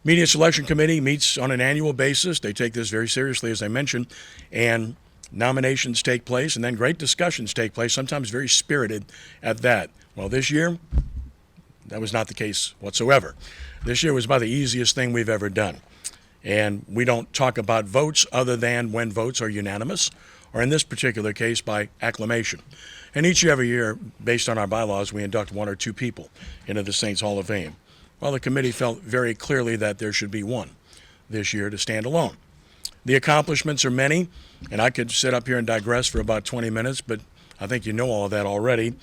Media Selection Committee meets on an annual basis. They take this very seriously, as I mentioned, and nominations take place, and then great discussions take place, sometimes very spirited at that. Well, this year, that was not the case whatsoever. This year was about the easiest thing we've ever done. And we don't talk about votes other than when votes are unanimous, or in this particular case, by acclamation. And each and every year, based on our bylaws, we induct one or two people into the Saints Hall of Fame. Well, the committee felt very clearly that there should be one this year to stand alone. The accomplishments are many, and I could sit up here and digress for about 20 minutes, but I think you know all of that already. You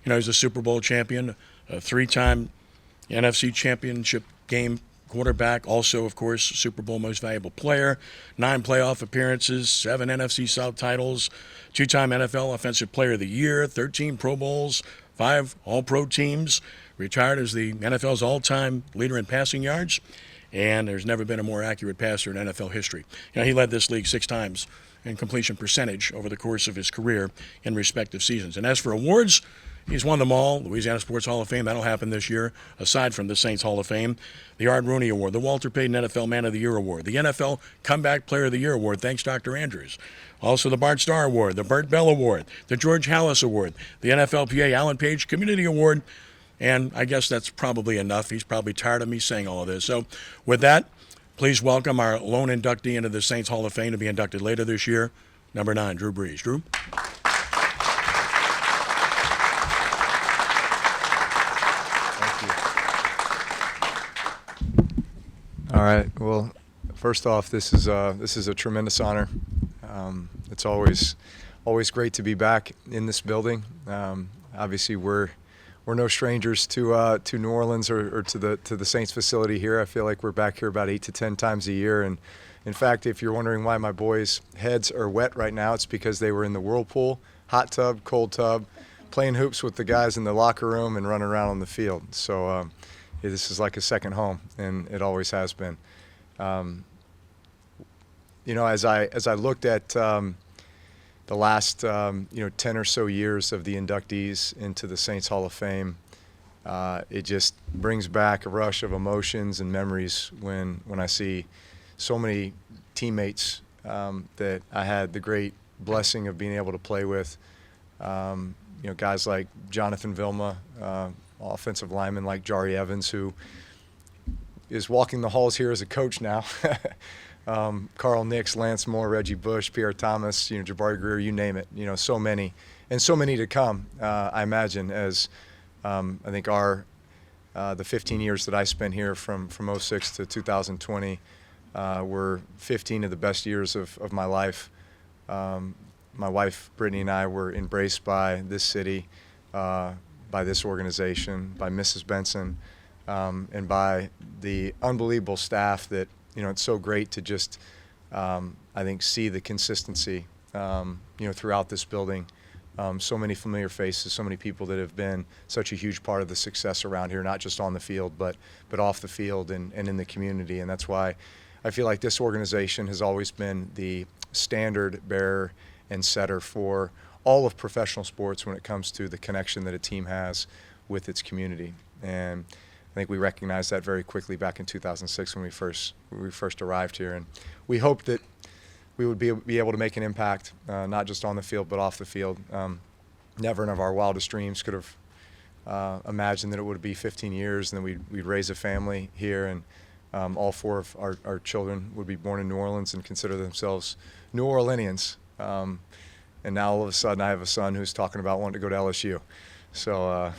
know, he's a Super Bowl champion, a three-time NFC championship game quarterback, also, of course, Super Bowl most valuable player, 9 playoff appearances, 7 NFC South titles, 2-time NFL Offensive Player of the Year, 13 Pro Bowls, 5 All-Pro teams, retired as the NFL's all-time leader in passing yards, and there's never been a more accurate passer in NFL history. You know, he led this league 6 times in completion percentage over the course of his career in respective seasons. And as for awards, he's won them all. Louisiana Sports Hall of Fame, that'll happen this year, aside from the Saints Hall of Fame. The Art Rooney Award, the Walter Payton NFL Man of the Year Award, the NFL Comeback Player of the Year Award, thanks Dr. Andrews. Also the Bart Starr Award, the Burt Bell Award, the George Halas Award, the NFLPA Alan Page Community Award, and I guess that's probably enough. He's probably tired of me saying all of this. So with that, please welcome our lone inductee into the Saints Hall of Fame to be inducted later this year, number 9, Drew Brees. Drew? All right. Well, first off, this is a tremendous honor. It's always great to be back in this building. Obviously, we're no strangers to New Orleans or to the Saints facility here. I feel like we're back here about 8 to 10 times a year. And in fact, if you're wondering why my boys' heads are wet right now, it's because they were in the whirlpool, hot tub, cold tub, playing hoops with the guys in the locker room and running around on the field. So. This is like a second home, and it always has been. You know, as I looked at the last 10 or so years of the inductees into the Saints Hall of Fame, it just brings back a rush of emotions and memories when I see so many teammates that I had the great blessing of being able to play with. Guys like Jonathan Vilma, offensive lineman like Jari Evans, who is walking the halls here as a coach now. Carl Nix, Lance Moore, Reggie Bush, Pierre Thomas, Jabari Greer, you name it. So many, and so many to come. I imagine as I think the 15 years that I spent here from 06 to 2020 were 15 of the best years of my life. My wife Brittany and I were embraced by this city. By this organization, by Mrs. Benson, and by the unbelievable staff that, it's so great to just, I think, see the consistency, throughout this building. So many familiar faces, so many people that have been such a huge part of the success around here, not just on the field, but off the field and in the community. And that's why I feel like this organization has always been the standard bearer and setter for all of professional sports when it comes to the connection that a team has with its community. And I think we recognized that very quickly back in 2006 when we first arrived here. And we hoped that we would be able to make an impact, not just on the field but off the field. Never in our wildest dreams could have imagined that it would be 15 years and then we'd raise a family here, and all 4 of our children would be born in New Orleans and consider themselves New Orleanians. And now all of a sudden I have a son who's talking about wanting to go to LSU. So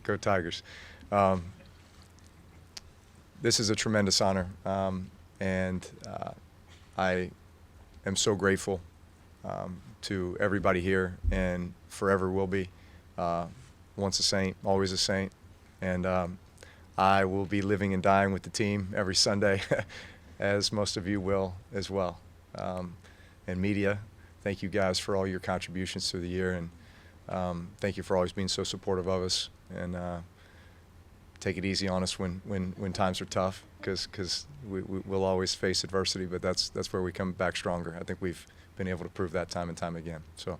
go Tigers. This is a tremendous honor, and I am so grateful to everybody here, and forever will be. Once a Saint, always a Saint. And I will be living and dying with the team every Sunday, as most of you will as well. And media, thank you guys for all your contributions through the year, and thank you for always being so supportive of us. And take it easy on us when times are tough, because we'll always face adversity, but that's where we come back stronger. I think we've been able to prove that time and time again. So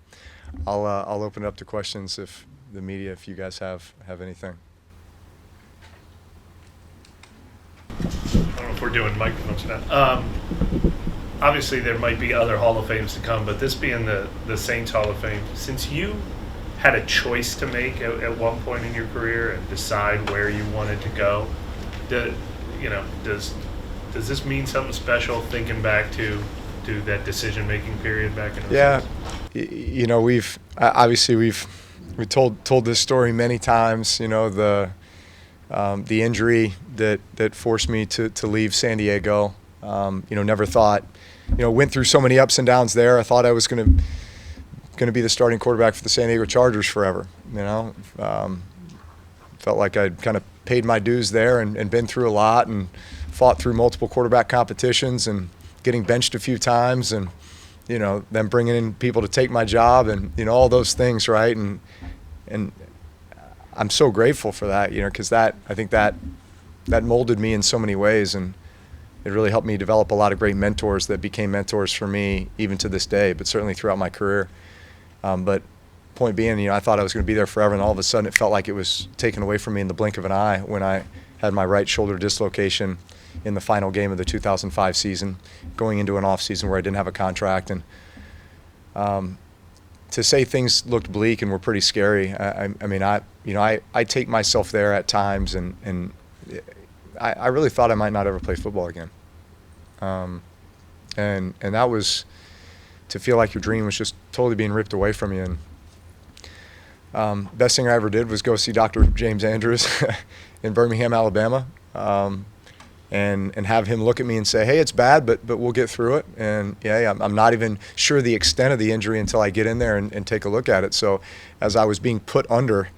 I'll open it up to questions if the media, if you guys have anything. I don't know if we're doing microphones now. Obviously, there might be other Hall of Fames to come, but this being the Saints Hall of Fame, since you had a choice to make at one point in your career and decide where you wanted to go, does this mean something special thinking back to that decision-making period back in the Yeah, 60s? we've obviously told this story many times. The injury that forced me to leave San Diego. Never thought. Went through so many ups and downs there. I thought I was going to be the starting quarterback for the San Diego Chargers forever. Felt like I'd kind of paid my dues there and been through a lot and fought through multiple quarterback competitions and getting benched a few times and then bringing in people to take my job and all those things, right? And I'm so grateful for that, because I think that molded me in so many ways, and it really helped me develop a lot of great mentors that became mentors for me even to this day, but certainly throughout my career. But point being, I thought I was going to be there forever, and all of a sudden it felt like it was taken away from me in the blink of an eye when I had my right shoulder dislocation in the final game of the 2005 season, going into an off season where I didn't have a contract. And to say things looked bleak and were pretty scary, I take myself there at times, and I really thought I might not ever play football again. And that was to feel like your dream was just totally being ripped away from you. And best thing I ever did was go see Dr. James Andrews in Birmingham, Alabama, and have him look at me and say, "Hey, it's bad, but we'll get through it." And I'm not even sure the extent of the injury until I get in there and take a look at it. So as I was being put under,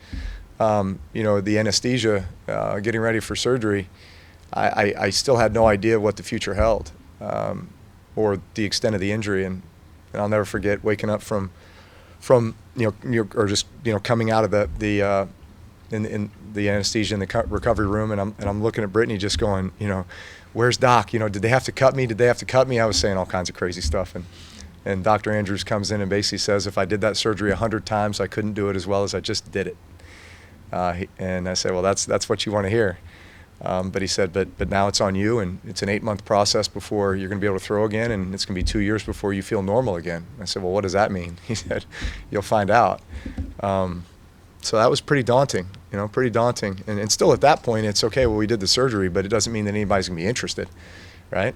the anesthesia, getting ready for surgery, I still had no idea what the future held, or the extent of the injury. And I'll never forget waking up from or just coming out of the anesthesia in the recovery room, and I'm looking at Brittany just going, where's Doc? Did they have to cut me? Did they have to cut me? I was saying all kinds of crazy stuff, and Dr. Andrews comes in and basically says if I did that surgery 100 times, I couldn't do it as well as I just did it. And I said, well, that's what you want to hear. But he said, but now it's on you, and it's an 8-month process before you're going to be able to throw again, and it's going to be 2 years before you feel normal again. I said, well, what does that mean? He said, you'll find out. So that was pretty daunting, And still at that point, it's okay, well, we did the surgery, but it doesn't mean that anybody's going to be interested, right?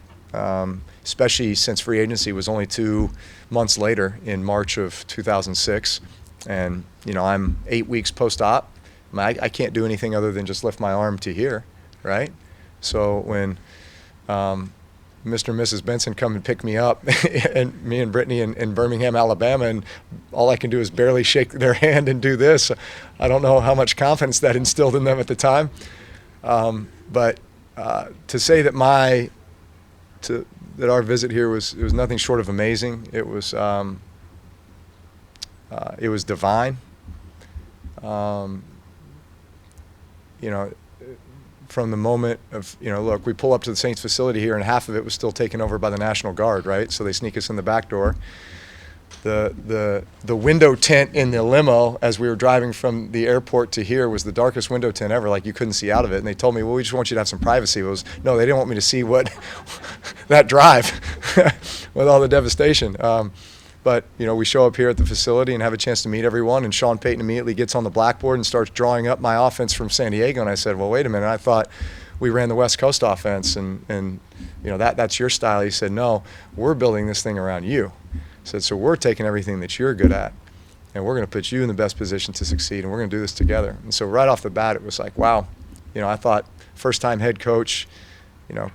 Especially since free agency was only 2 months later in March of 2006. And, I'm 8 weeks post-op. I can't do anything other than just lift my arm to here, right? So when Mr. and Mrs. Benson come and pick me up, and me and Brittany in Birmingham, Alabama, and all I can do is barely shake their hand and do this. I don't know how much confidence that instilled in them at the time. But to say that that our visit here was nothing short of amazing. It was divine. From the moment of, look, we pull up to the Saints facility here, and half of it was still taken over by the National Guard, right? So they sneak us in the back door. The window tint in the limo as we were driving from the airport to here was the darkest window tint ever. Like, you couldn't see out of it. And they told me, well, we just want you to have some privacy. No, they didn't want me to see what that drive with all the devastation. But, we show up here at the facility and have a chance to meet everyone, and Sean Payton immediately gets on the blackboard and starts drawing up my offense from San Diego. And I said, well, wait a minute, I thought we ran the West Coast offense, and that's your style. He said, no, we're building this thing around you. I said, so we're taking everything that you're good at, and we're going to put you in the best position to succeed, and we're going to do this together. And so right off the bat, it was like, wow. I thought first-time head coach,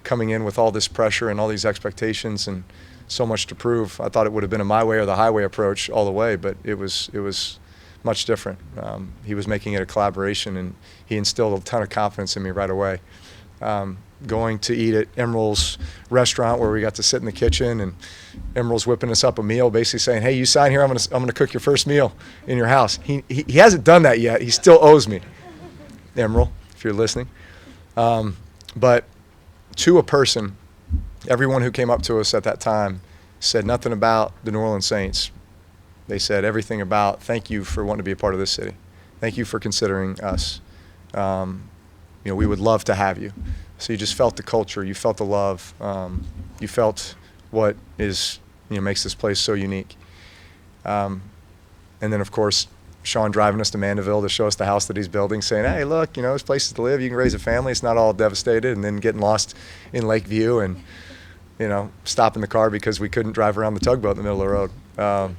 coming in with all this pressure and all these expectations and so much to prove. I thought it would have been a my way or the highway approach all the way, but it was much different. He was making it a collaboration, and he instilled a ton of confidence in me right away. Going to eat at Emerald's restaurant, where we got to sit in the kitchen, and Emerald's whipping us up a meal, basically saying, hey, you sign here, I'm gonna cook your first meal in your house. He hasn't done that yet. He still owes me, Emerald, if you're listening. But to a person, everyone who came up to us at that time said nothing about the New Orleans Saints. They said everything about, thank you for wanting to be a part of this city. Thank you for considering us. we would love to have you. So you just felt the culture, you felt the love, you felt what is, makes this place so unique. And then, of course, Sean driving us to Mandeville to show us the house that he's building, saying, hey, look, there's places to live. You can raise a family. It's not all devastated. And then getting lost in Lakeview and, stopping the car because we couldn't drive around the tugboat in the middle of the road.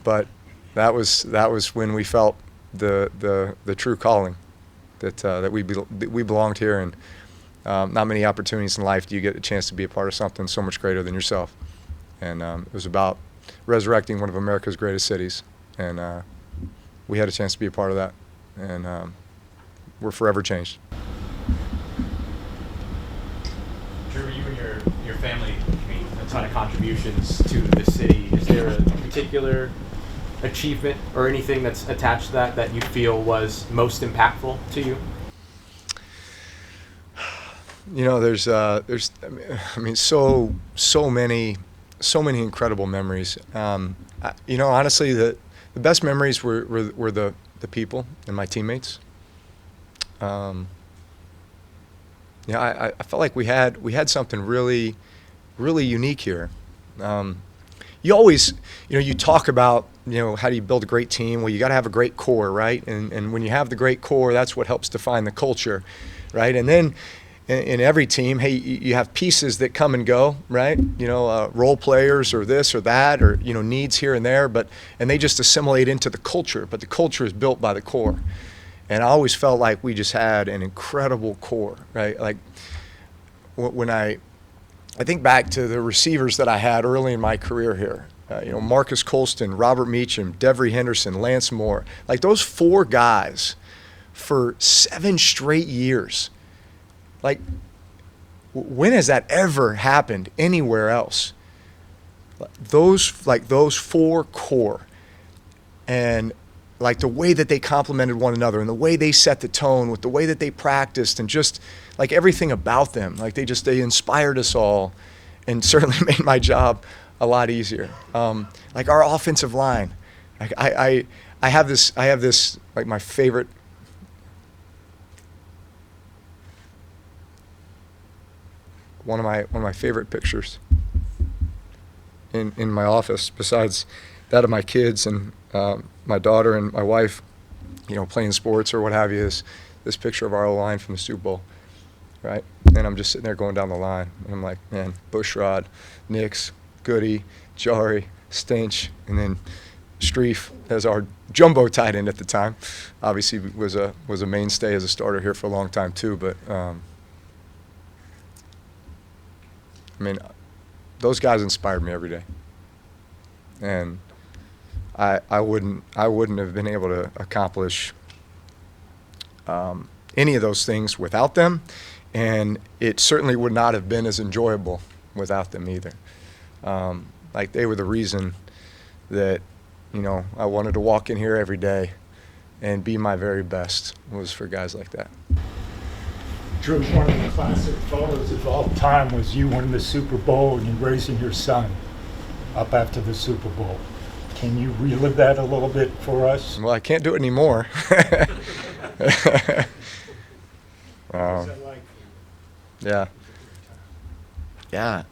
But that was when we felt the true calling that we belonged here. And not many opportunities in life do you get a chance to be a part of something so much greater than yourself. And it was about resurrecting one of America's greatest cities. And we had a chance to be a part of that, and we're forever changed. Drew, you and your family made a ton of contributions to the city. Is there a particular achievement or anything that's attached to that you feel was most impactful to you? There's so many incredible memories. Honestly, the best memories were the people and my teammates. I felt like we had something really unique here. You always, you talk about, how do you build a great team? Well, you got to have a great core, right? And when you have the great core, that's what helps define the culture, right? And then in every team, hey, you have pieces that come and go, right? Role players or this or that, or needs here and there, and they just assimilate into the culture. But the culture is built by the core, and I always felt like we just had an incredible core, right? Like when I think back to the receivers that I had early in my career here, Marcus Colston, Robert Meacham, Devery Henderson, Lance Moore, like those four guys for 7 straight years. Like, when has that ever happened anywhere else? Those four core, and like the way that they complemented one another and the way they set the tone with the way that they practiced and just like everything about them, like they inspired us all, and certainly made my job a lot easier. Like our offensive line, like I have this like my favorite. One of my favorite pictures in my office, besides that of my kids and my daughter and my wife, playing sports or what have you, is this picture of our O-line from the Super Bowl, right? And I'm just sitting there going down the line, and I'm like, man, Bushrod, Nix, Goody, Jari, Stinch, and then Streif as our jumbo tight end at the time. Obviously was a mainstay as a starter here for a long time too, but those guys inspired me every day, and I wouldn't have been able to accomplish any of those things without them, and it certainly would not have been as enjoyable without them either. Like they were the reason that I wanted to walk in here every day and be my very best, was for guys like that. Drew, one of the classic photos of all time was you winning the Super Bowl and you raising your son up after the Super Bowl. Can you relive that a little bit for us? Well, I can't do it anymore. Yeah. Yeah.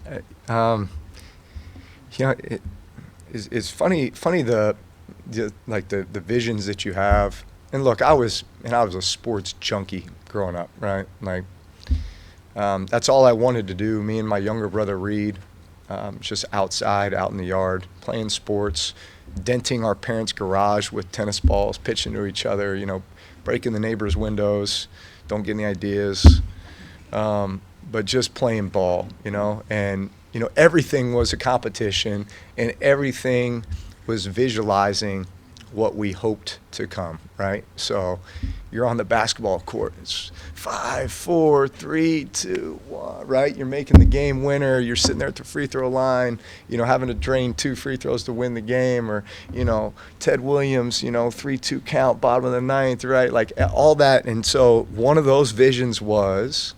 It's funny the visions that you have. And look, I was a sports junkie growing up, right? Like, that's all I wanted to do. Me and my younger brother Reed, just outside, out in the yard, playing sports, denting our parents' garage with tennis balls, pitching to each other, breaking the neighbors' windows, don't get any ideas, but just playing ball, and everything was a competition, and everything was visualizing what we hoped to come, right? So you're on the basketball court, it's 5, 4, 3, 2, 1, right? You're making the game winner, you're sitting there at the free throw line, having to drain 2 free throws to win the game, or, Ted Williams, 3-2 count, bottom of the 9th, right? Like all that. And so one of those visions was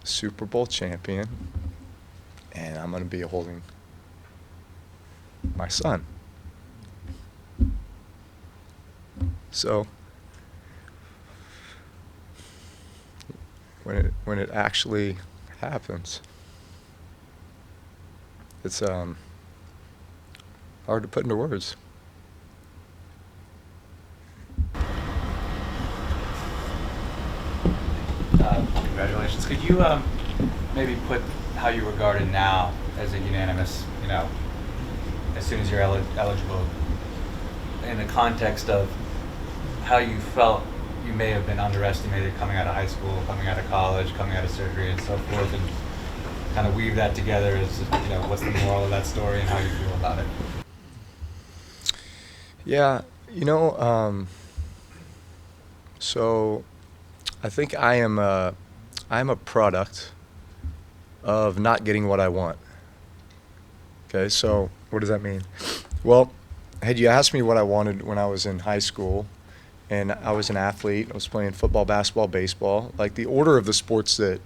Super Bowl champion, and I'm going to be holding my son. So when it actually happens. It's hard to put into words. Congratulations. Could you maybe put how you regard it now as a unanimous, as soon as you're eligible, in the context of how you felt you may have been underestimated coming out of high school, coming out of college, coming out of surgery, and so forth, and kind of weave that together as, what's the moral of that story and how you feel about it? Yeah, so I think I'm a product of not getting what I want. Okay, so what does that mean? Well, had you asked me what I wanted when I was in high school, and I was an athlete, I was playing football, basketball, baseball, like the order of the sports that,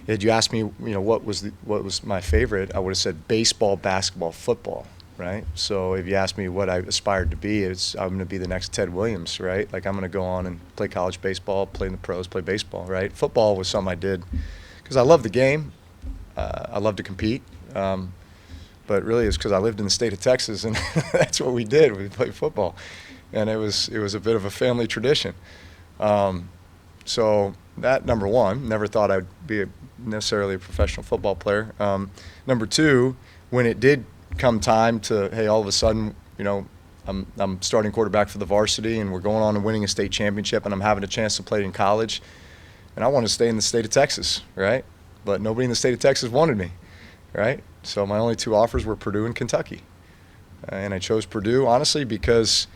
had you asked me, what was my favorite, I would have said baseball, basketball, football, right? So if you asked me what I aspired to be, I'm going to be the next Ted Williams, right? Like I'm going to go on and play college baseball, play in the pros, play baseball, right? Football was something I did because I love the game. I love to compete. But really it's because I lived in the state of Texas, and that's what we did. We played football. And it was a bit of a family tradition. So that, number one, never thought I'd be necessarily a professional football player. Number two, when it did come time to, hey, all of a sudden, I'm starting quarterback for the varsity, and we're going on and winning a state championship, and I'm having a chance to play in college, and I want to stay in the state of Texas, right? But nobody in the state of Texas wanted me, right? So my only two offers were Purdue and Kentucky. And I chose Purdue, honestly, because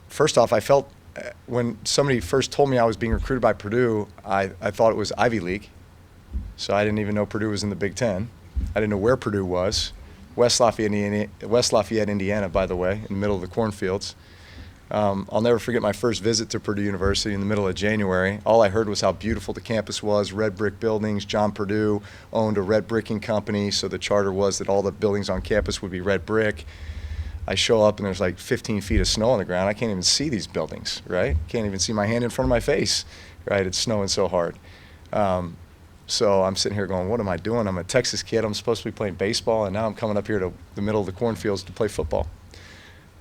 first off, I felt when somebody first told me I was being recruited by Purdue, I thought it was Ivy League. So I didn't even know Purdue was in the Big Ten. I didn't know where Purdue was. West Lafayette, Indiana, by the way, in the middle of the cornfields. I'll never forget my first visit to Purdue University in the middle of January. All I heard was how beautiful the campus was, red brick buildings. John Purdue owned a red bricking company, so the charter was that all the buildings on campus would be red brick. I show up and there's like 15 feet of snow on the ground. I can't even see these buildings, right? Can't even see my hand in front of my face, right? It's snowing so hard. So I'm sitting here going, what am I doing? I'm a Texas kid. I'm supposed to be playing baseball, and now I'm coming up here to the middle of the cornfields to play football.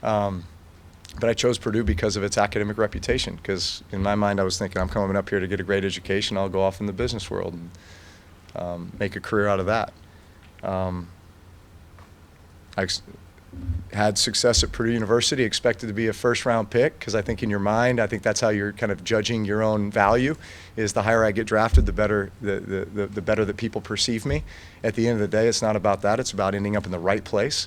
But I chose Purdue because of its academic reputation, because in my mind I was thinking, I'm coming up here to get a great education. I'll go off in the business world and make a career out of that. I had success at Purdue University, expected to be a first-round pick, because I think in your mind, I think that's how you're kind of judging your own value, is the higher I get drafted, the better the better that people perceive me. At the end of the day, it's not about that. It's about ending up in the right place.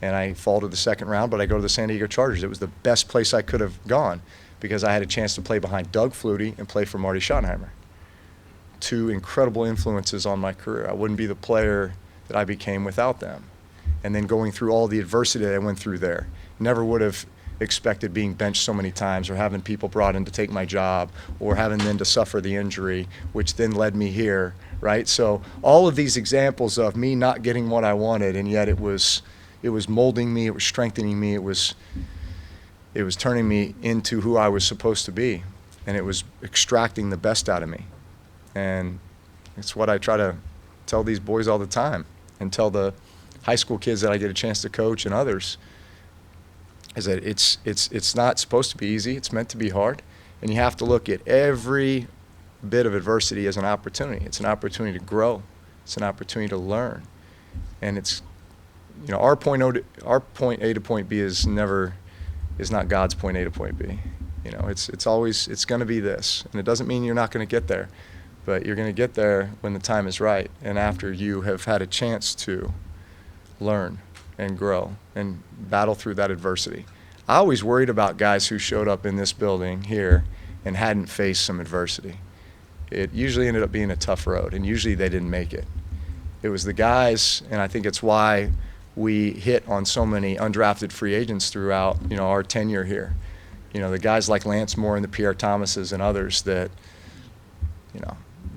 And I fall to the second round, but I go to the San Diego Chargers. It was the best place I could have gone, because I had a chance to play behind Doug Flutie and play for Marty Schottenheimer. Two incredible influences on my career. I wouldn't be the player that I became without them. And then going through all the adversity that I went through there. Never would have expected being benched so many times, or having people brought in to take my job, or having then to suffer the injury, which then led me here, right? So all of these examples of me not getting what I wanted, and yet it was molding me, it was strengthening me, it was turning me into who I was supposed to be, and it was extracting the best out of me. And it's what I try to tell these boys all the time, and tell the high school kids that I get a chance to coach and others, is that it's not supposed to be easy. It's meant to be hard, and you have to look at every bit of adversity as an opportunity. It's an opportunity to grow. It's an opportunity to learn, and it's, our point A to point B is not God's point A to point B. It's always going to be this, and it doesn't mean you're not going to get there, but you're going to get there when the time is right, and after you have had a chance to learn and grow and battle through that adversity. I always worried about guys who showed up in this building here and hadn't faced some adversity. It usually ended up being a tough road, and usually they didn't make it. It was the guys, and I think it's why we hit on so many undrafted free agents throughout, our tenure here. The guys like Lance Moore and the Pierre Thomases and others that,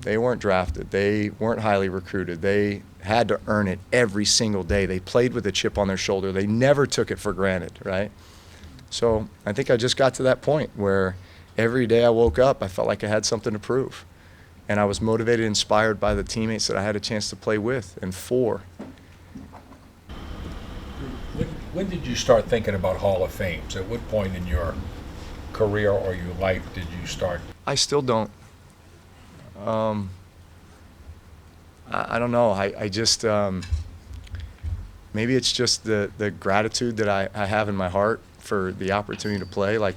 they weren't drafted. They weren't highly recruited. They had to earn it every single day. They played with a chip on their shoulder. They never took it for granted, right? So I think I just got to that point where every day I woke up, I felt like I had something to prove. And I was motivated, inspired by the teammates that I had a chance to play with and for. When did you start thinking about Hall of Fames? At what point in your career or your life did you start? I still don't. I don't know. I just, maybe it's just the gratitude that I have in my heart for the opportunity to play. Like,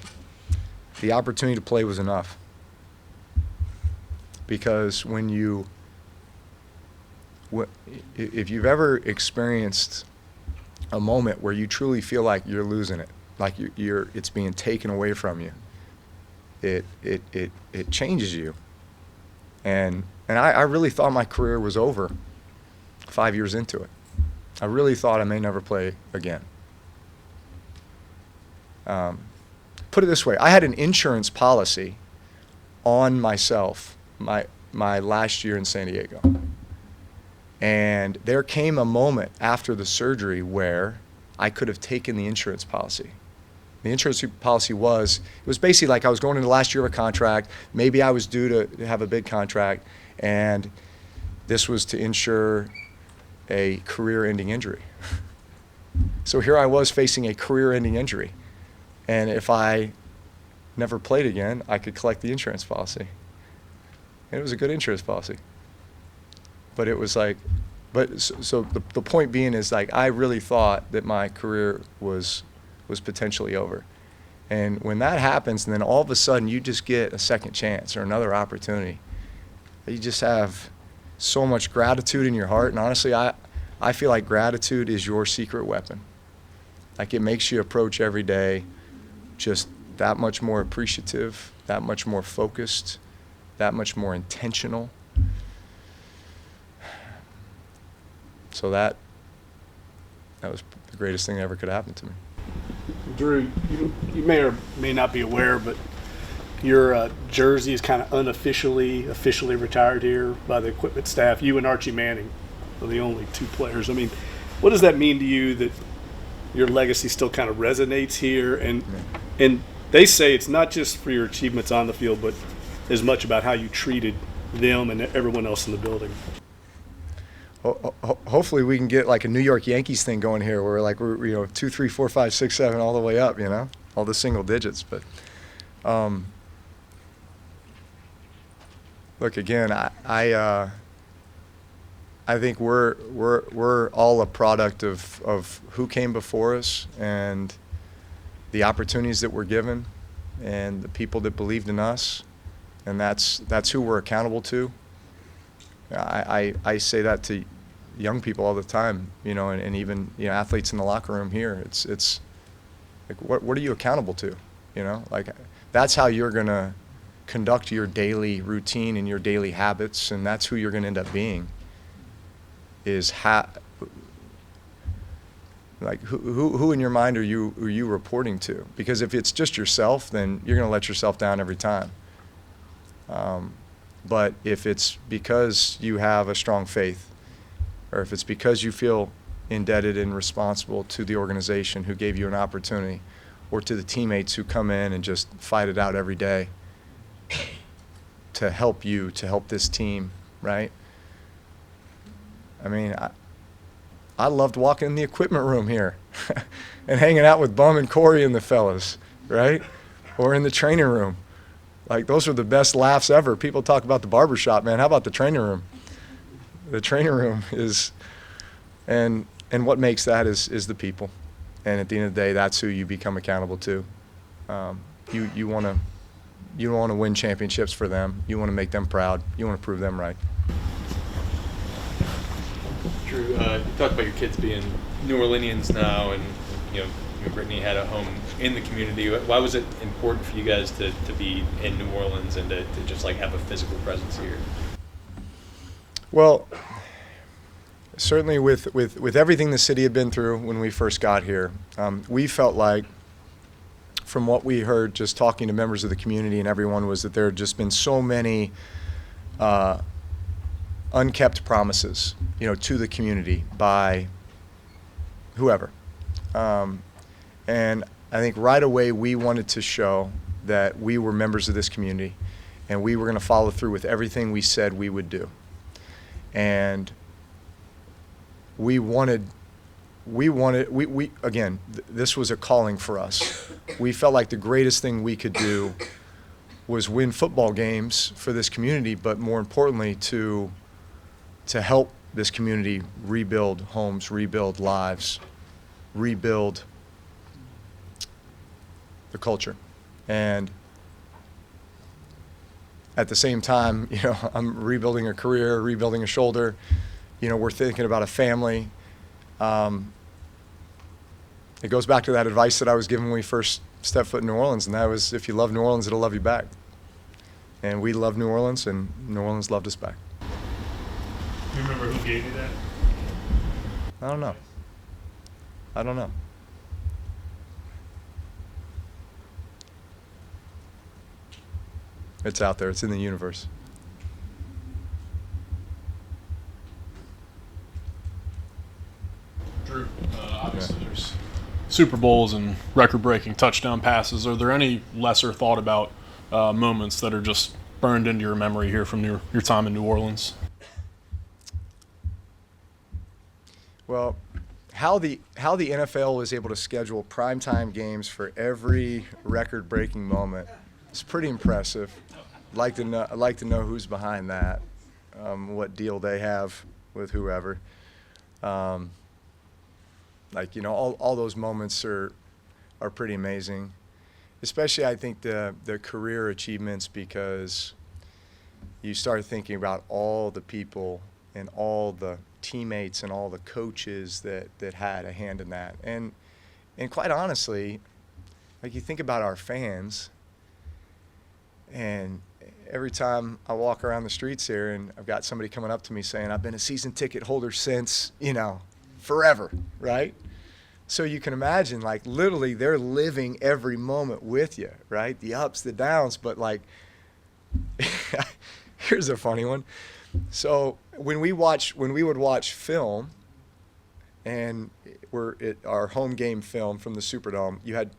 the opportunity to play was enough. Because if you've ever experienced a moment where you truly feel like you're losing it, like it's being taken away from you, it changes you. And I really thought my career was over 5 years into it. I really thought I may never play again. Put it this way, I had an insurance policy on myself my last year in San Diego. And there came a moment after the surgery where I could have taken the insurance policy. The insurance policy was basically like I was going into the last year of a contract. Maybe I was due to have a big contract, and this was to insure a career-ending injury. So here I was facing a career-ending injury. And if I never played again, I could collect the insurance policy. And it was a good insurance policy. But it was like, so the point being is, like, I really thought that my career was potentially over. And when that happens, and then all of a sudden you just get a second chance or another opportunity, you just have so much gratitude in your heart. And honestly, I feel like gratitude is your secret weapon. Like, it makes you approach every day just that much more appreciative, that much more focused, that much more intentional. So that was the greatest thing that ever could happen to me. Drew, you may or may not be aware, but your jersey is kind of officially retired here by the equipment staff. You and Archie Manning are the only two players. I mean, what does that mean to you that your legacy still kind of resonates here? And they say it's not just for your achievements on the field, but as much about how you treated them and everyone else in the building. Hopefully we can get like a New York Yankees thing going here, where we're 2, 3, 4, 5, 6, 7, all the way up, all the single digits. But look, again, I think we're all a product of who came before us and the opportunities that we're given and the people that believed in us, and that's who we're accountable to. I say that to young people all the time, and even athletes in the locker room here. It's like, what are you accountable to? Like, that's how you're gonna conduct your daily routine and your daily habits, and that's who you're gonna end up being. Like, who in your mind are you reporting to? Because if it's just yourself, then you're gonna let yourself down every time. But if it's because you have a strong faith, or if it's because you feel indebted and responsible to the organization who gave you an opportunity, or to the teammates who come in and just fight it out every day to help you, to help this team, right? I mean, I loved walking in the equipment room here and hanging out with Bum and Corey and the fellas, right? Or in the training room. Like, those are the best laughs ever. People talk about the barbershop, man. How about the training room? The training room is, and what makes that is the people. And at the end of the day, that's who you become accountable to. You want to win championships for them. You want to make them proud. You want to prove them right. Drew, you talked about your kids being New Orleanians now, and you and Brittany had a home in the community. Why was it important for you guys to be in New Orleans and to just like have a physical presence here? Well, certainly with everything the city had been through when we first got here, we felt like, from what we heard just talking to members of the community and everyone, was that there had just been so many unkept promises, to the community by whoever. And I think right away we wanted to show that we were members of this community and we were going to follow through with everything we said we would do. And we again, this was a calling for us. We felt like the greatest thing we could do was win football games for this community, but more importantly, to help this community rebuild homes, rebuild lives, rebuild the culture. And at the same time, I'm rebuilding a career, rebuilding a shoulder. We're thinking about a family. It goes back to that advice that I was given when we first stepped foot in New Orleans, and that was, if you love New Orleans, it'll love you back. And we love New Orleans, and New Orleans loved us back. You remember who gave you that? I don't know. It's out there. It's in the universe. Drew, obviously there's Super Bowls and record-breaking touchdown passes. Are there any lesser thought about moments that are just burned into your memory here from your time in New Orleans? Well, how the NFL was able to schedule primetime games for every record-breaking moment is pretty impressive. I'd like to know who's behind that, what deal they have with whoever. All those moments are pretty amazing, especially I think the career achievements, because you start thinking about all the people and all the teammates and all the coaches that had a hand in that. And quite honestly, like, you think about our fans, and every time I walk around the streets here and I've got somebody coming up to me saying, I've been a season ticket holder since, forever, right? So you can imagine, like, literally they're living every moment with you, right? The ups, the downs, but like, here's a funny one. So when we would watch film, and we're at our home game film from the Superdome, you had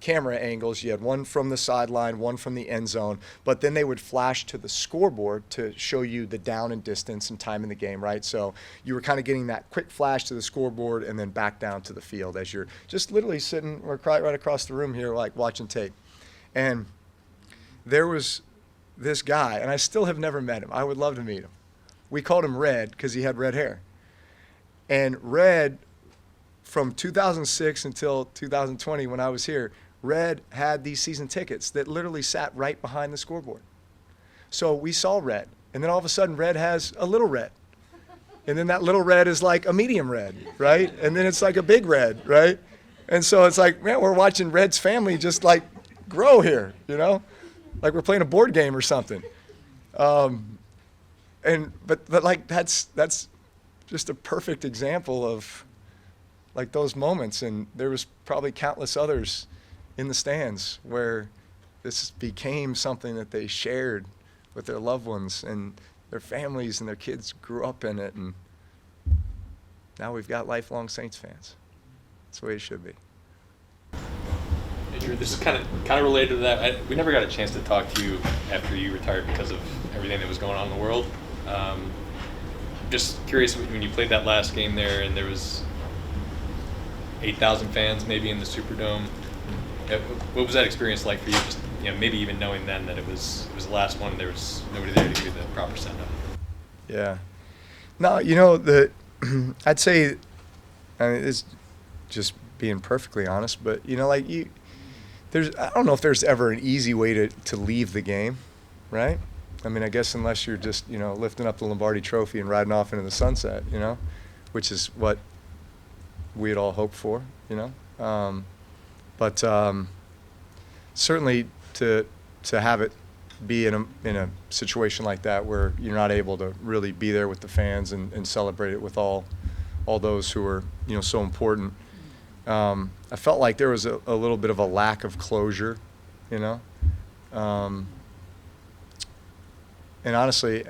camera angles. You had one from the sideline, one from the end zone, but then they would flash to the scoreboard to show you the down and distance and time in the game, right? So you were kind of getting that quick flash to the scoreboard and then back down to the field as you're just literally sitting right across the room here, like, watching tape. And there was this guy, and I still have never met him. I would love to meet him. We called him Red because he had red hair. And Red, from 2006 until 2020 when I was here, Red had these season tickets that literally sat right behind the scoreboard. So we saw Red, and then all of a sudden Red has a little red. And then that little red is like a medium red, right? And then it's like a big red, right? And so it's like, man, we're watching Red's family just like grow here, like we're playing a board game or something. But like that's just a perfect example of like those moments, and there was probably countless others in the stands where this became something that they shared with their loved ones, and their families and their kids grew up in it, and now we've got lifelong Saints fans. That's the way it should be. Hey, Drew, this is kind of related to that. We never got a chance to talk to you after you retired because of everything that was going on in the world. Just curious, when you played that last game there, and there was 8,000 fans maybe in the Superdome, what was that experience like for you? Just maybe even knowing then that it was the last one, and there was nobody there to give you the proper send-up. Yeah. No, I'd say, it's just being perfectly honest, but I don't know if there's ever an easy way to leave the game, right? I mean, I guess unless you're just, lifting up the Lombardi Trophy and riding off into the sunset, which is what we had all hoped for, But certainly to have it be in a situation like that where you're not able to really be there with the fans and celebrate it with all those who are, so important. I felt like there was a little bit of a lack of closure, and honestly,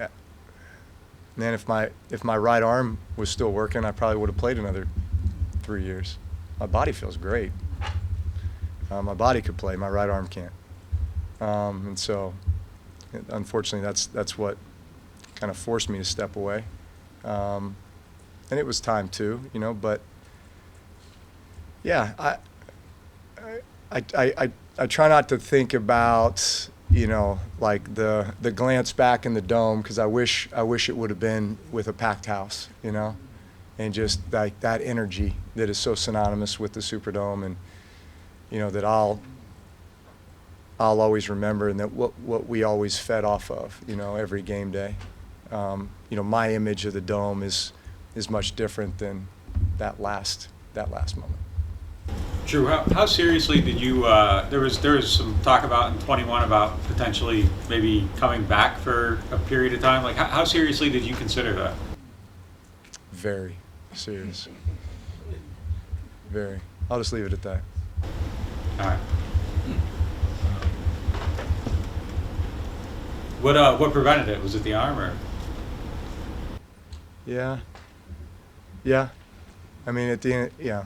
man, if my right arm was still working, I probably would have played another 3 years. My body feels great. My body could play. My right arm can't. And so unfortunately, that's what kind of forced me to step away. And it was time too, but yeah, I try not to think about, like the glance back in the dome, because I wish it would have been with a packed house, and just like that energy that is so synonymous with the Superdome, and that I'll always remember, and that what we always fed off of, every game day. My image of the dome is much different than that last moment. Drew, how seriously did you? There was some talk about in 21 about potentially maybe coming back for a period of time. Like, how seriously did you consider that? Very serious. Very. I'll just leave it at that. All right. What prevented it? Was it the arm or? Yeah. I mean, at the end, yeah.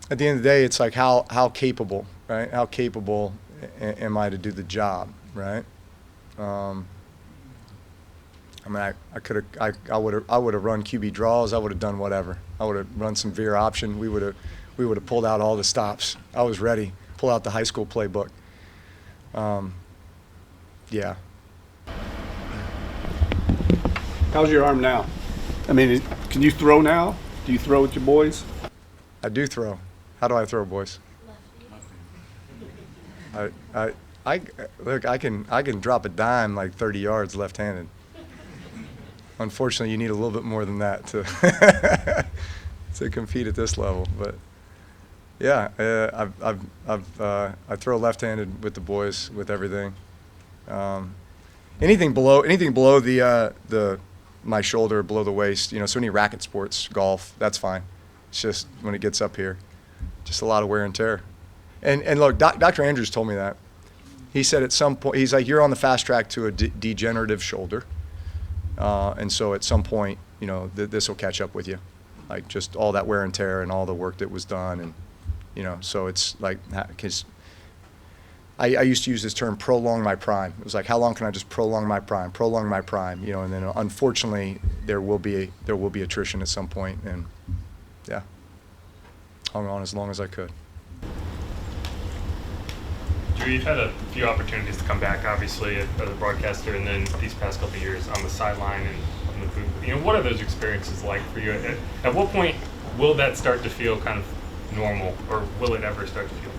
At the end of the day, it's like how capable, right? How capable am I to do the job, right? I mean, I would have run QB draws. I would have done whatever. I would have run some veer option. We would have pulled out all the stops. I was ready. Pull out the high school playbook. Yeah. How's your arm now? I mean, can you throw now? Do you throw with your boys? I do throw. How do I throw, boys? Look, I can drop a dime like 30 yards left-handed. Unfortunately, you need a little bit more than that to to compete at this level. But yeah, I throw left-handed with the boys with everything. Anything below the my shoulder, below the waist, so any racket sports, golf, that's fine. It's just when it gets up here, just a lot of wear and tear. And look, Dr. Andrews told me that. He said at some point, he's like, you're on the fast track to a degenerative shoulder. And so at some point, this will catch up with you. Like just all that wear and tear and all the work that was done. And, so it's like, because I used to use this term, prolong my prime. It was like, how long can I just prolong my prime, and then unfortunately there will be attrition at some point, and yeah, hung on as long as I could. Drew, you've had a few opportunities to come back, obviously, as a broadcaster, and then these past couple of years on the sideline and in the booth. What are those experiences like for you? At what point will that start to feel kind of normal, or will it ever start to feel normal?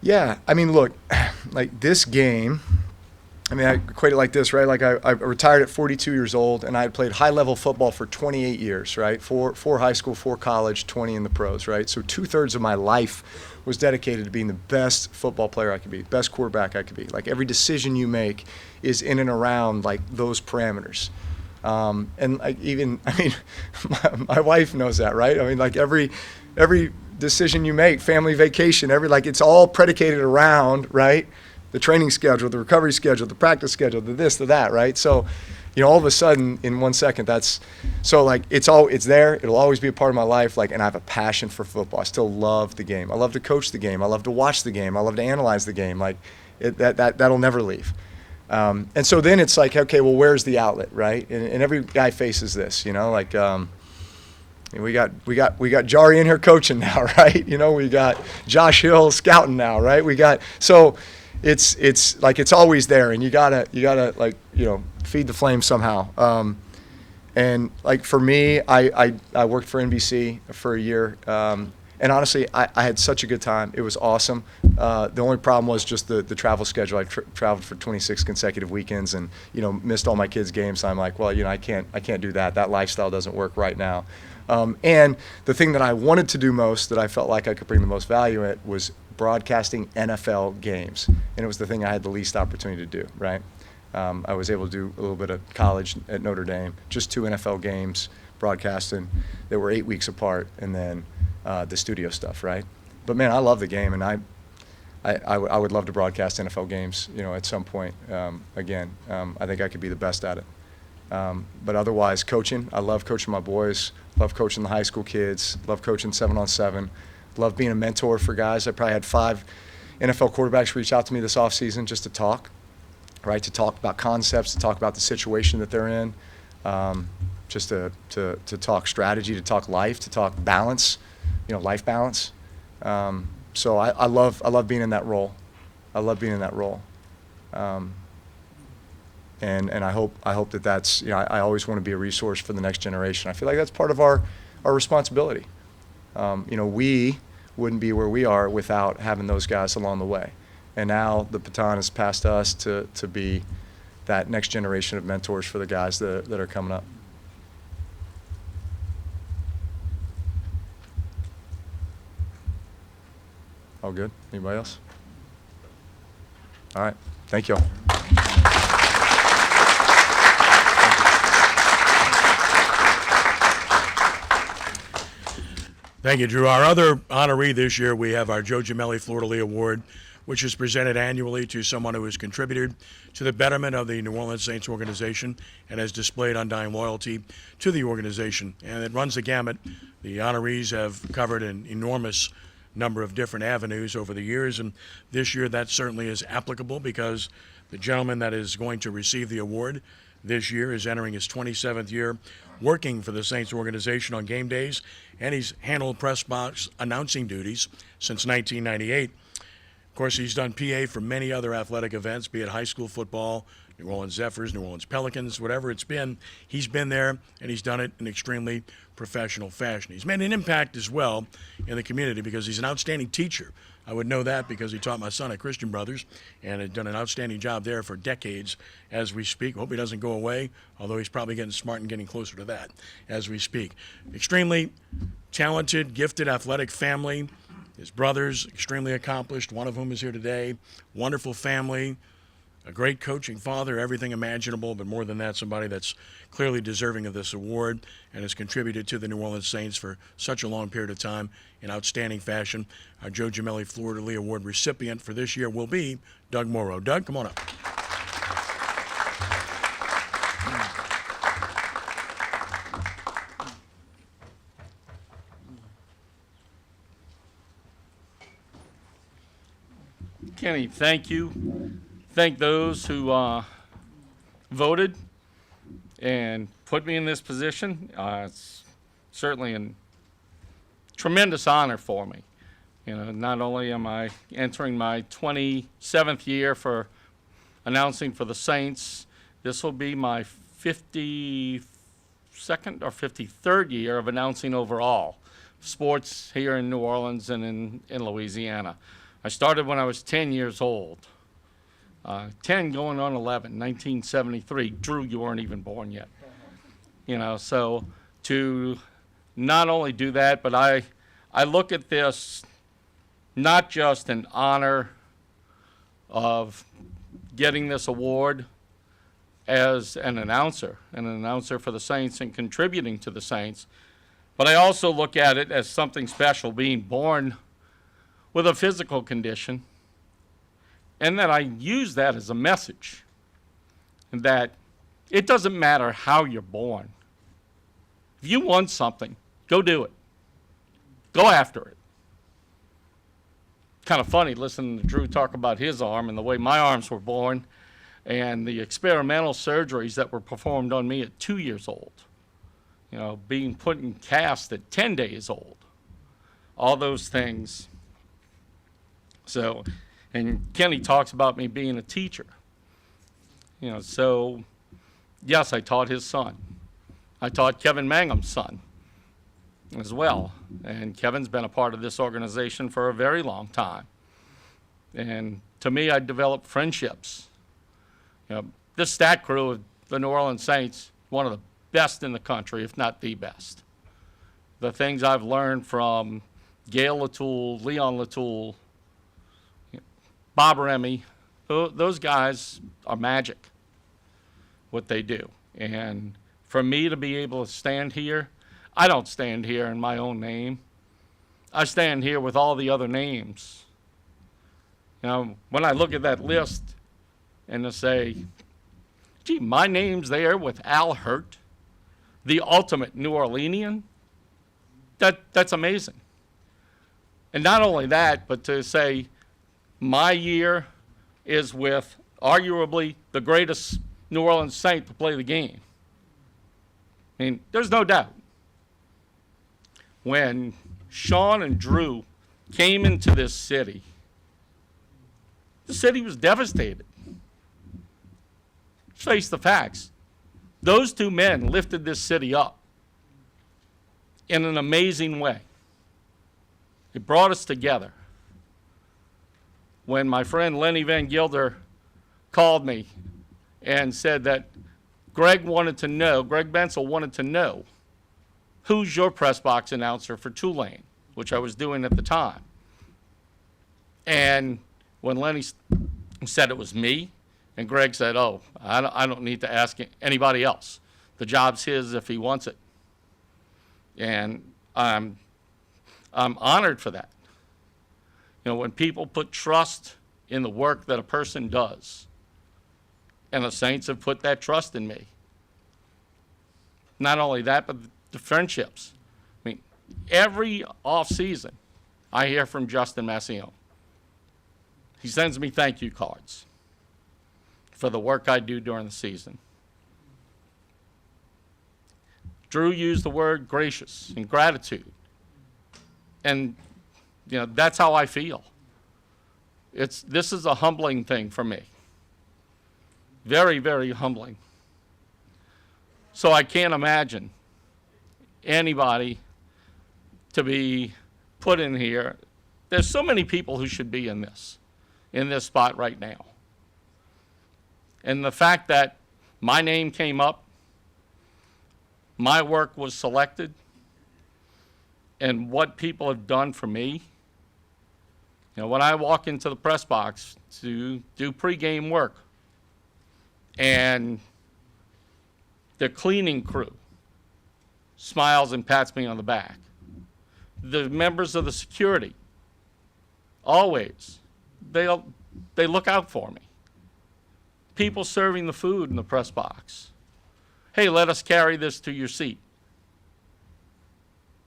Yeah, I mean, look, like this game, I mean, I equate it like this, right? Like I retired at 42 years old, and I had played high-level football for 28 years, right? Four high school, 4 college, 20 in the pros, right? So 2/3 of my life was dedicated to being the best football player I could be, best quarterback I could be. Like every decision you make is in and around like those parameters. And like my wife knows that, right? I mean, like every decision you make, family vacation, it's all predicated around, right? The training schedule, the recovery schedule, the practice schedule, the this, the that, right? So, all of a sudden in 1 second, it's there. It'll always be a part of my life. And I have a passion for football. I still love the game. I love to coach the game. I love to watch the game. I love to analyze the game. That'll never leave. And so then it's like, okay, well, where's the outlet, right? And every guy faces this, we got Jari in here coaching now, right? We got Josh Hill scouting now, right? It's like it's always there, and you gotta feed the flame somehow. And like for me, I worked for NBC for a year, and honestly, I had such a good time. It was awesome. The only problem was just the travel schedule. I traveled for 26 consecutive weekends, and missed all my kids' games. So I'm like, well, I can't do that. That lifestyle doesn't work right now. And the thing that I wanted to do most, that I felt like I could bring the most value at, was broadcasting NFL games. And it was the thing I had the least opportunity to do, right? I was able to do a little bit of college at Notre Dame, just 2 NFL games broadcasting that were 8 weeks apart, and then the studio stuff, right? But man, I love the game, and I would love to broadcast NFL games, at some point. Again, I think I could be the best at it. But otherwise, coaching, I love coaching my boys, love coaching the high school kids, love coaching 7-on-7, love being a mentor for guys. I probably had 5 NFL quarterbacks reach out to me this offseason just to talk. right? To talk about concepts, to talk about the situation that they're in, just to talk strategy, to talk life, to talk balance, life balance. So I love being in that role. I love being in that role. And I hope that that's, I always want to be a resource for the next generation. I feel like that's part of our responsibility. We wouldn't be where we are without having those guys along the way. And now the baton is passed to us to be that next generation of mentors for the guys that are coming up. All good? Anybody else? All right. Thank you all. Thank you, Drew. Our other honoree this year, we have our Joe Gemelli Fleur-de-Lis Award, which is presented annually to someone who has contributed to the betterment of the New Orleans Saints organization and has displayed undying loyalty to the organization. And it runs the gamut. The honorees have covered an enormous number of different avenues over the years, and this year that certainly is applicable because the gentleman that is going to receive the award this year is entering his 27th year working for the Saints organization on game days, and he's handled press box announcing duties since 1998. Of course, he's done PA for many other athletic events, be it high school football, New Orleans Zephyrs, New Orleans Pelicans, whatever it's been. He's been there, and he's done it in extremely professional fashion. He's made an impact as well in the community because he's an outstanding teacher. I would know that because he taught my son at Christian Brothers and had done an outstanding job there for decades as we speak. Hope he doesn't go away, although he's probably getting smart and getting closer to that as we speak. Extremely talented, gifted, athletic family. His brothers, extremely accomplished, one of whom is here today. Wonderful family, a great coaching father, everything imaginable, but more than that, somebody that's clearly deserving of this award and has contributed to the New Orleans Saints for such a long period of time in outstanding fashion. Our Joe Gemelli Fleur-de-Lis Award recipient for this year will be Doug Morrow. Doug, come on up. Kenny, thank you. Thank those who voted and put me in this position. It's certainly a tremendous honor for me. Not only am I entering my 27th year for announcing for the Saints, this will be my 52nd or 53rd year of announcing overall sports here in New Orleans and in Louisiana. I started when I was 10 years old. 10 going on 11, 1973. Drew, you weren't even born yet. So to not only do that, but I look at this not just an honor of getting this award as an announcer for the Saints and contributing to the Saints, but I also look at it as something special, being born with a physical condition, and that I use that as a message, that it doesn't matter how you're born. If you want something, go do it. Go after it. Kind of funny listening to Drew talk about his arm and the way my arms were born and the experimental surgeries that were performed on me at 2 years old. Being put in cast at 10 days old. All those things. So, and Kenny talks about me being a teacher. So, yes, I taught his son. I taught Kevin Mangum's son as well. And Kevin's been a part of this organization for a very long time. And to me, I developed friendships. This stat crew of the New Orleans Saints, one of the best in the country, if not the best. The things I've learned from Gail Latoul, Leon Latoul, Bob Remy, those guys are magic, what they do. And for me to be able to stand here, I don't stand here in my own name. I stand here with all the other names. When I look at that list and to say, gee, my name's there with Al Hurt, the ultimate New Orleanian, that's amazing. And not only that, but to say, my year is with arguably the greatest New Orleans Saint to play the game. I mean, there's no doubt. When Sean and Drew came into this city, the city was devastated. Let's face the facts. Those two men lifted this city up in an amazing way. It brought us together. When my friend Lenny Van Gilder called me and said that Greg Bensel wanted to know, who's your press box announcer for Tulane, which I was doing at the time. And when Lenny said it was me, and Greg said, oh, I don't need to ask anybody else. The job's his if he wants it. And I'm honored for that. You know, when people put trust in the work that a person does, and the Saints have put that trust in me. Not only that, but the friendships. I mean, every off season, I hear from Justin Massione. He sends me thank you cards for the work I do during the season. Drew used the word gracious and gratitude. And, you know, that's how I feel. This is a humbling thing for me. Very, very humbling. So I can't imagine anybody to be put in here. There's so many people who should be in this spot right now. And the fact that my name came up, my work was selected, and what people have done for me. You know, when I walk into the press box to do pregame work, and the cleaning crew smiles and pats me on the back. The members of the security, always, they look out for me. People serving the food in the press box. Hey, let us carry this to your seat.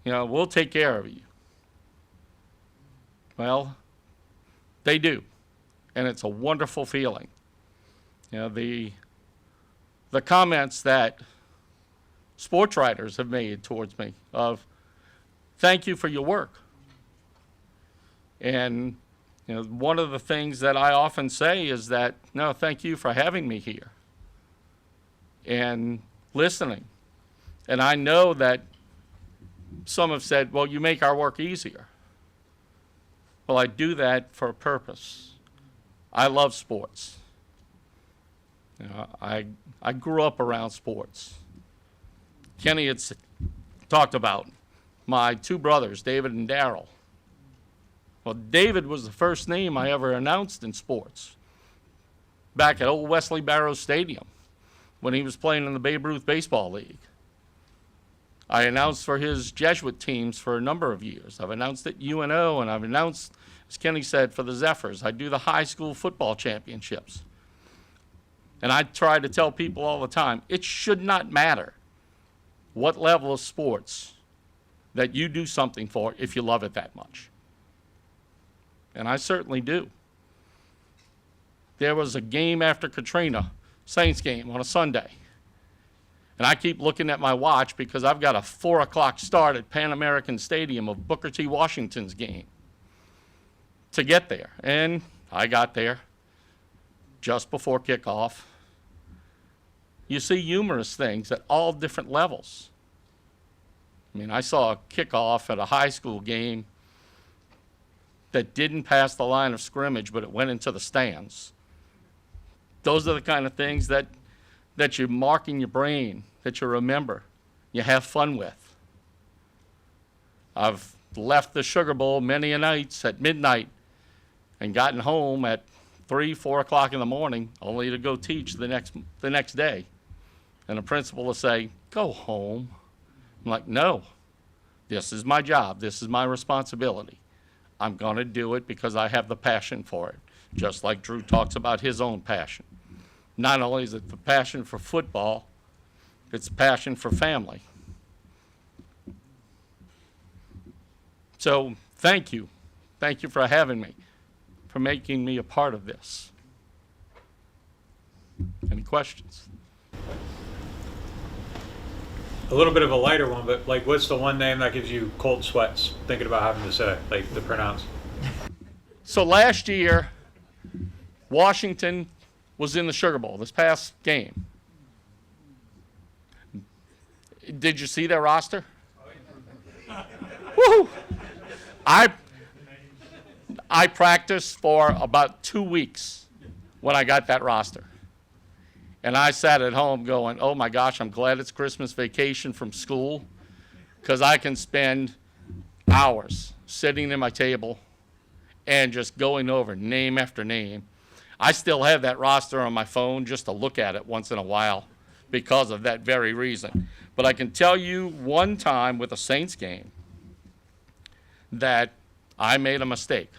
You know, we'll take care of you. Well, they do, and it's a wonderful feeling. You know, the comments that sports writers have made towards me of, thank you for your work. And, you know, one of the things that I often say is that, no, thank you for having me here and listening. And I know that some have said, well, you make our work easier. Well, I do that for a purpose. I love sports. You know, I grew up around sports. Kenny had talked about my two brothers, David and Darryl. Well, David was the first name I ever announced in sports back at old Wesley Barrows Stadium when he was playing in the Babe Ruth Baseball League. I announced for his Jesuit teams for a number of years. I've announced at UNO, and I've announced, as Kenny said, for the Zephyrs. I do the high school football championships. And I try to tell people all the time, it should not matter what level of sports that you do something for if you love it that much. And I certainly do. There was a game after Katrina, Saints game on a Sunday. And I keep looking at my watch because I've got a 4 o'clock start at Pan American Stadium of Booker T. Washington's game to get there. And I got there just before kickoff. You see humorous things at all different levels. I mean, I saw a kickoff at a high school game that didn't pass the line of scrimmage, but it went into the stands. Those are the kind of things that you mark in your brain, that you remember, you have fun with. I've left the Sugar Bowl many a nights at midnight and gotten home at 3, 4 o'clock in the morning, only to go teach the next day. And the principal will say, go home. I'm like, no, this is my job. This is my responsibility. I'm going to do it because I have the passion for it, just like Drew talks about his own passion. Not only is it the passion for football, it's a passion for family. So thank you. Thank you for having me, for making me a part of this. questions. A little bit of a lighter one, but like, what's the one name that gives you cold sweats thinking about having to say, like, to pronounce? So last year, Washington was in the Sugar Bowl, this past game. Did you see their roster? Woo! I practiced for about 2 weeks when I got that roster. And I sat at home going, oh my gosh, I'm glad it's Christmas vacation from school, because I can spend hours sitting at my table and just going over name after name. I still have that roster on my phone just to look at it once in a while because of that very reason. But I can tell you one time with a Saints game that I made a mistake.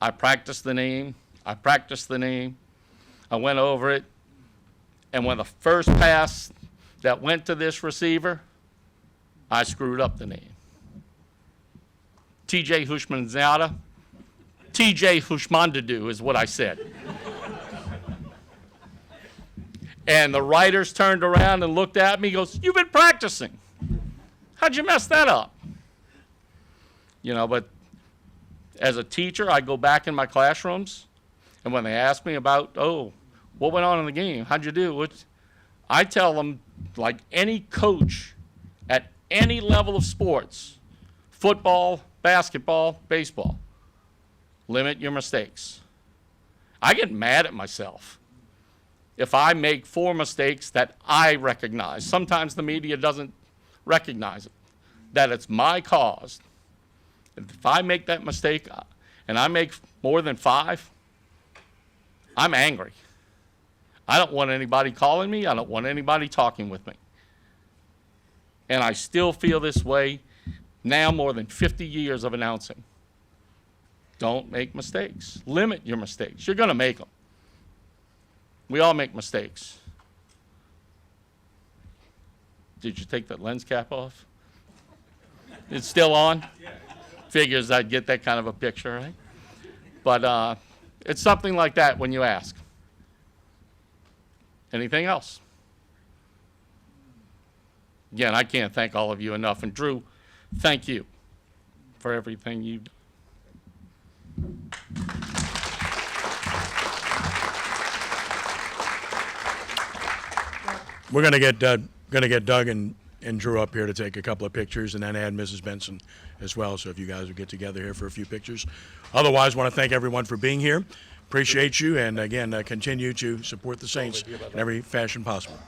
I practiced the name. I went over it. And when the first pass that went to this receiver, I screwed up the name. TJ Hushmanzada. TJ Hushmandadu is what I said. And the writers turned around and looked at me and goes, you've been practicing. How'd you mess that up? You know, but as a teacher, I go back in my classrooms, and when they ask me about, oh, what went on in the game? How'd you do? I tell them, like any coach at any level of sports, football, basketball, baseball, limit your mistakes. I get mad at myself if I make 4 mistakes that I recognize. Sometimes the media doesn't recognize it, that it's my cause. If I make that mistake and I make more than 5, I'm angry. I don't want anybody calling me. I don't want anybody talking with me. And I still feel this way now, more than 50 years of announcing. Don't make mistakes. Limit your mistakes. You're going to make them. We all make mistakes. Did you take that lens cap off? It's still on? Figures I'd get that kind of a picture, right? But it's something like that when you ask. Anything else? Again, I can't thank all of you enough. And Drew, thank you for everything you've done. We're going to get Doug and Drew up here to take a couple of pictures, and then add Mrs. Benson as well. So if you guys would get together here for a few pictures. Otherwise, want to thank everyone for being here. Appreciate you, and again, continue to support the Saints in every fashion possible.